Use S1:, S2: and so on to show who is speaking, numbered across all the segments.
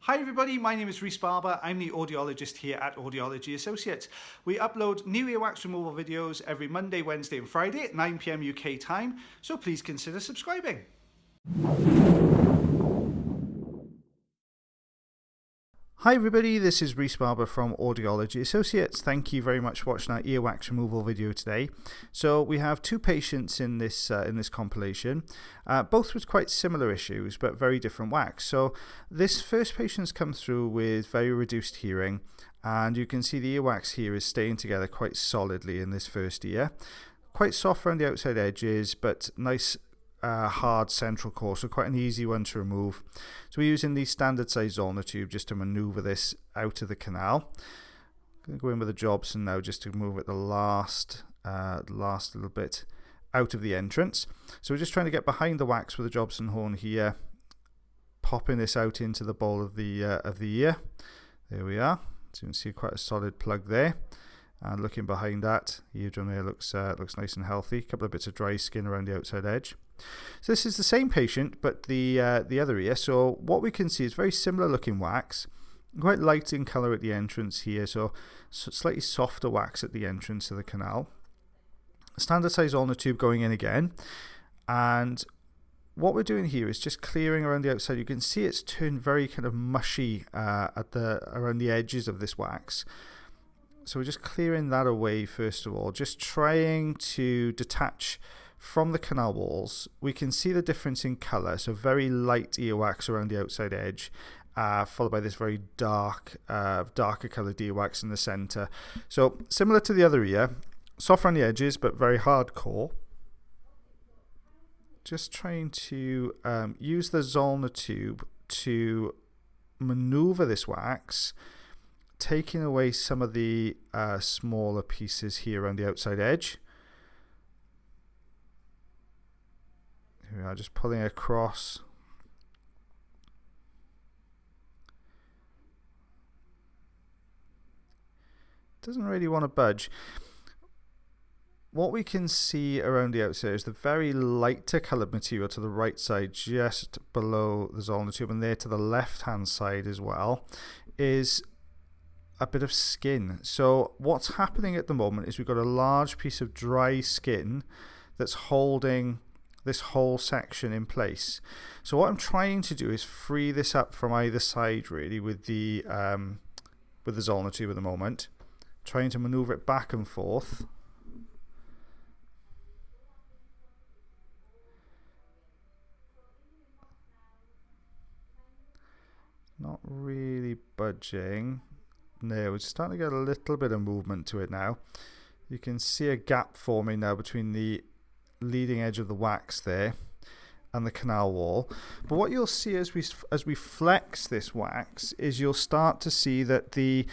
S1: Hi everybody, my name is Rhys Barber. I'm the audiologist here at Audiology Associates. We upload new earwax removal videos every Monday, Wednesday and Friday at 9 PM UK time, so please consider subscribing. Hi everybody, this is Rhys Barber from Audiology Associates. Thank you very much for watching our earwax removal video today. So we have two patients in this compilation, both with quite similar issues but very different wax. So this first patient's come through with very reduced hearing, and you can see the earwax here is staying together quite solidly in this first ear. Quite soft around the outside edges, but nice hard central core, so quite an easy one to remove. So we're using the standard size ulnar tube just to maneuver this out of the canal. I'm going to go in with a Jobson now just to move it the last little bit out of the entrance. So we're just trying to get behind the wax with a Jobson horn here, popping this out into the bowl of the ear. There we are. So you can see quite a solid plug there. And looking behind that, eardrum there looks nice and healthy. A couple of bits of dry skin around the outside edge. So this is the same patient, but the other ear. So what we can see is very similar looking wax, quite light in colour at the entrance here. So slightly softer wax at the entrance of the canal. Standard size ulnar tube going in again, and what we're doing here is just clearing around the outside. You can see it's turned very kind of mushy around the edges of this wax. So we're just clearing that away first of all, just trying to detach from the canal walls. We can see the difference in colour, so very light earwax around the outside edge, followed by this very darker coloured earwax in the centre. So similar to the other ear, soft around the edges but very hardcore. Just trying to use the ulnar tube to manoeuvre this wax, taking away some of the smaller pieces here around the outside edge. Here we are, just pulling across. Doesn't really want to budge. What we can see around the outside is the very lighter coloured material to the right side, just below the ulnar tube, and there to the left hand side as well, is a bit of skin. So what's happening at the moment is we've got a large piece of dry skin that's holding this whole section in place. So what I'm trying to do is free this up from either side really with the ulnar tube at the moment, trying to maneuver it back and forth. Not really budging. No, it's starting to get a little bit of movement to it now. You can see a gap forming now between the leading edge of the wax there and the canal wall. But what you'll see as we flex this wax is you'll start to see that the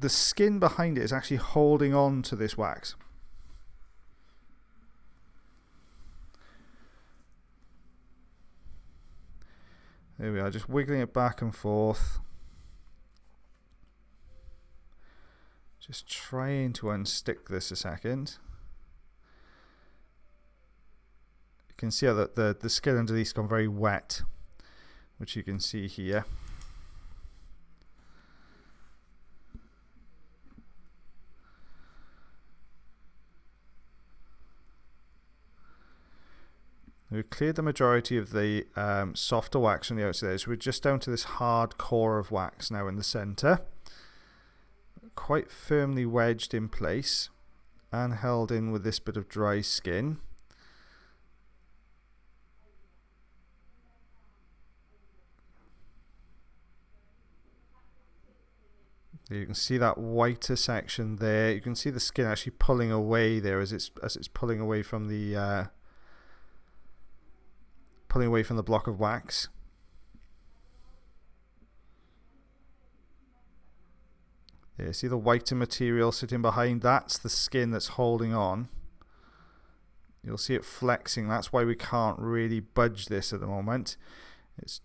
S1: skin behind it is actually holding on to this wax. There we are, just wiggling it back and forth. Just trying to unstick this a second. You can see how the skin underneath has gone very wet, which you can see here. We've cleared the majority of the softer wax on the outside, so we're just down to this hard core of wax now in the centre. Quite firmly wedged in place and held in with this bit of dry skin. You can see that whiter section there. You can see the skin actually pulling away there as it's pulling away from the block of wax. There, see the whiter material sitting behind? That's the skin that's holding on. You'll see it flexing. That's why we can't really budge this at the moment. It's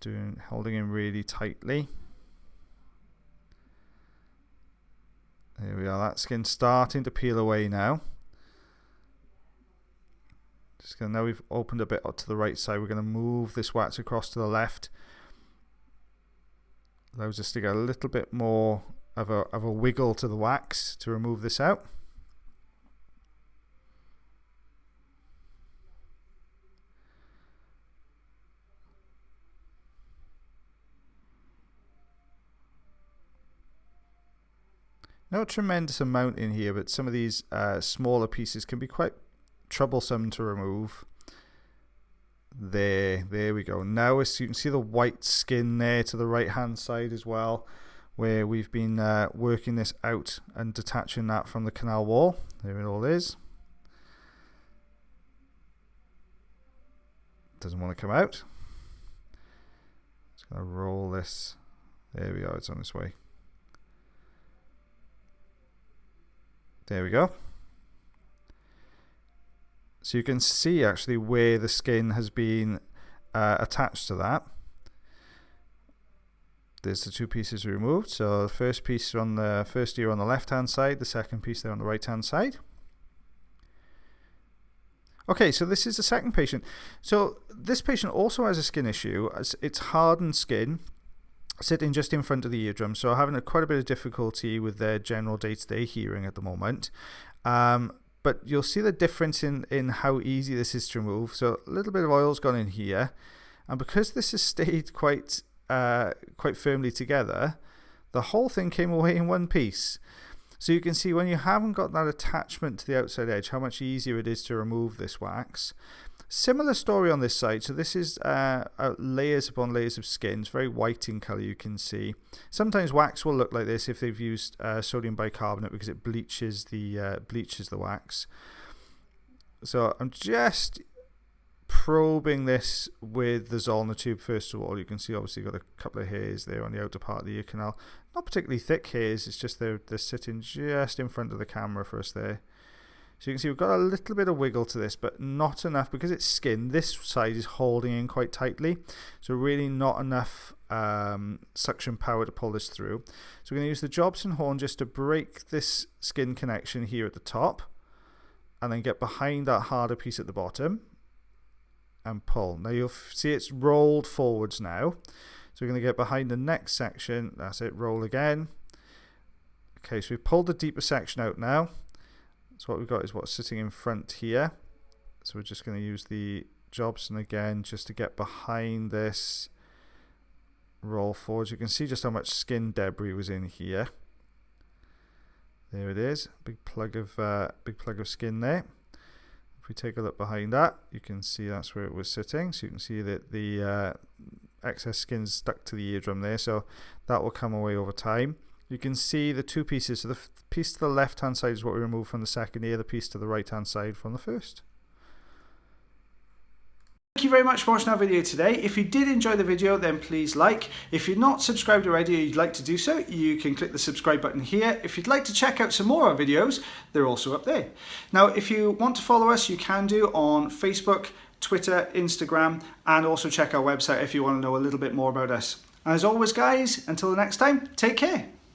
S1: holding in really tightly. There we are. That skin's starting to peel away now. Now we've opened a bit up to the right side, we're going to move this wax across to the left. Allows us to get a little bit more of a wiggle to the wax to remove this out. Not a tremendous amount in here, but some of these smaller pieces can be quite troublesome to remove. There we go. Now you can see the white skin there to the right hand side as well, where we've been working this out and detaching that from the canal wall. There it all is. Doesn't want to come out. Just going to roll this. There we go, it's on its way. There we go. So you can see actually where the skin has been attached to that. There's the two pieces removed. So the first piece on the first ear on the left hand side, the second piece there on the right hand side. Okay, so this is the second patient. So this patient also has a skin issue. It's hardened skin sitting just in front of the eardrum, so having quite a bit of difficulty with their general day-to-day hearing at the moment. But you'll see the difference in how easy this is to remove. So a little bit of oil's gone in here, and because this has stayed quite firmly together, the whole thing came away in one piece. So you can see when you haven't got that attachment to the outside edge, how much easier it is to remove this wax. Similar story on this side. So this is layers upon layers of skin. It's very white in color, you can see. Sometimes wax will look like this if they've used sodium bicarbonate, because it bleaches the wax. So I'm just probing this with the Zollner tube first of all. You can see obviously got a couple of hairs there on the outer part of the ear canal. Not particularly thick hairs, it's just they're sitting just in front of the camera for us there. So you can see we've got a little bit of wiggle to this, but not enough because it's skin. This side is holding in quite tightly, so really not enough suction power to pull this through. So we're going to use the Jobson horn just to break this skin connection here at the top, and then get behind that harder piece at the bottom and pull. Now you'll see it's rolled forwards now. So we're going to get behind the next section. That's it, roll again. Okay, so we've pulled the deeper section out now. So what we've got is what's sitting in front here. So we're just going to use the Jobson again just to get behind this, roll forwards. You can see just how much skin debris was in here. There it is, big plug of skin there. If we take a look behind that, you can see that's where it was sitting. So you can see that the excess skin's stuck to the eardrum there. So that will come away over time. You can see the two pieces. So the piece to the left hand side is what we removed from the second ear, the piece to the right hand side from the first. Thank you very much for watching our video today. If you did enjoy the video, then please like. If you're not subscribed already or you'd like to do so, you can click the subscribe button here. If you'd like to check out some more of our videos, they're also up there. Now, if you want to follow us, you can do on Facebook, Twitter, Instagram, and also check our website if you want to know a little bit more about us. As always, guys, until the next time, take care.